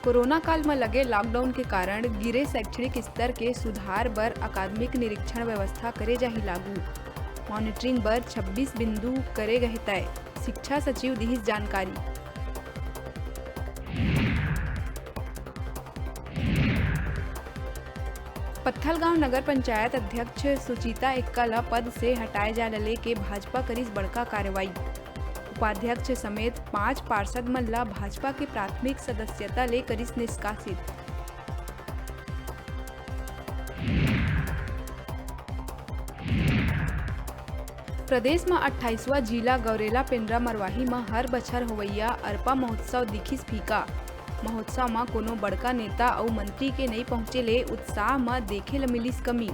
Corona काल में लगे लॉकडाउन के कारण गिरे शैक्षणिक स्तर के सुधार बर अकादमिक निरीक्षण व्यवस्था करे जाही लागू। मॉनिटरिंग बर 26 बिंदु करे गए तय। शिक्षा सचिव दिहिस जानकारी। पत्थलगांव नगर पंचायत अध्यक्ष सुचिता एक्का ला पद से हटाए जा लले के भाजपा करिस बड़का कार्रवाई। उपाध्यक्ष समेत 5 पार्षद मन ला भाजपा के प्राथमिक सदस्यता ले करिस निष्कासित। प्रदेश में 28वां जिला गौरेला पेंड्रा मरवाही में हर बछर होवैया अरपा महोत्सव दिखिस फीका। महोत्सव में कोनो बड़का नेता और मंत्री के नहीं पहुंचे ले उत्साह में देखे ल मिलिस कमी।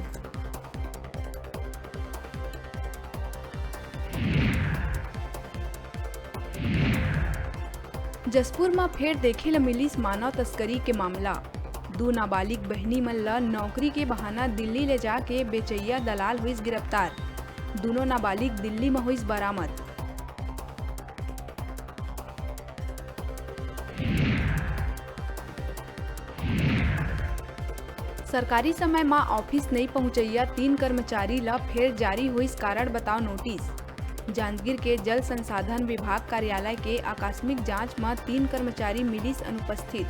जसपुर में फिर देखे ल मिलिस मानव तस्करी के मामला। 2 नाबालिग बहनी मन ला नौकरी के बहाना दिल्ली ले जाके बेचैया दलाल हुई गिरफ्तार। दोनों नाबालिग दिल्ली में हुई बरामद। सरकारी समय में ऑफिस नहीं पहुंचैया 3 कर्मचारी ला फिर जारी हुई कारण बताओ नोटिस। जांजगीर के जल संसाधन विभाग कार्यालय के आकस्मिक जांच में 3 कर्मचारी मिलिस अनुपस्थित।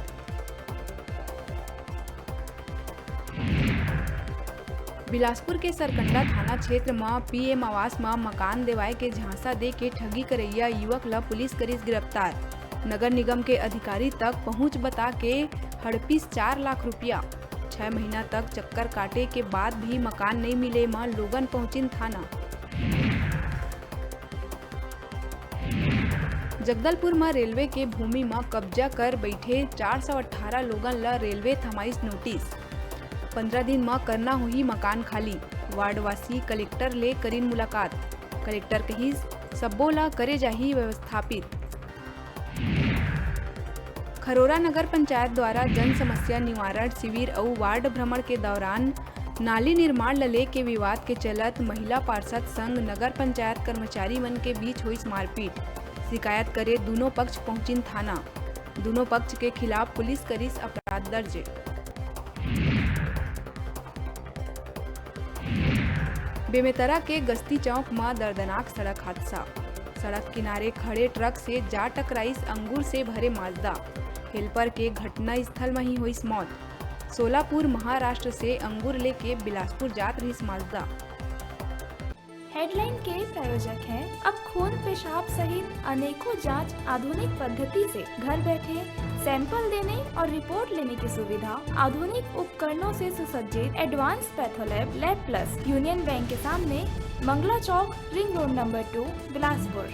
बिलासपुर के सरकंडा थाना क्षेत्र में पीएम आवास में मकान देवाए के झांसा दे के ठगी करैया युवक ला पुलिस करिस गिरफ्तार। नगर निगम के अधिकारी तक पहुंच बता के हड़पिस 4 लाख रुपया। 6 महीना तक चक्कर काटे के बाद भी मकान नहीं मिले में लोगन पहुंचिन थाना। जगदलपुर में रेलवे के भूमि में कब्जा कर बैठे 418 लोगन ला रेलवे थमाइस नोटिस। 15 दिन में करना हुई मकान खाली। वार्डवासी कलेक्टर ले करीन मुलाकात। कलेक्टर कहिस सब्बो ला करे जाही व्यवस्थापित। खरोरा नगर पंचायत द्वारा जन समस्या निवारण शिविर और वार्ड भ्रमण के दौरान नाली निर्माण लले के विवाद के चलत महिला पार्षद संग नगर पंचायत कर्मचारी मन के बीच हुई मारपीट। शिकायत करे दोनों पक्ष पहुंचिन थाना। दोनों पक्ष के खिलाफ पुलिस करिस अपराध दर्ज। बेमेतरा के गस्ती चौक में दर्दनाक सड़क हादसा। सड़क किनारे खड़े ट्रक से जा टकराइस अंगूर से भरे माजदा। हेल्पर के घटना स्थल में ही हुई मौत। सोलापुर महाराष्ट्र से अंगूर लेके बिलासपुर जात रही माजदा। हेडलाइन के प्रायोजक हैं अब खून पेशाब सहित अनेकों जांच आधुनिक पद्धति से घर बैठे सैंपल देने और रिपोर्ट लेने की सुविधा। आधुनिक उपकरणों से सुसज्जित advance patholab lab plus union bank के सामने मंगला चौक रिंग रोड नंबर 2 बिलासपुर।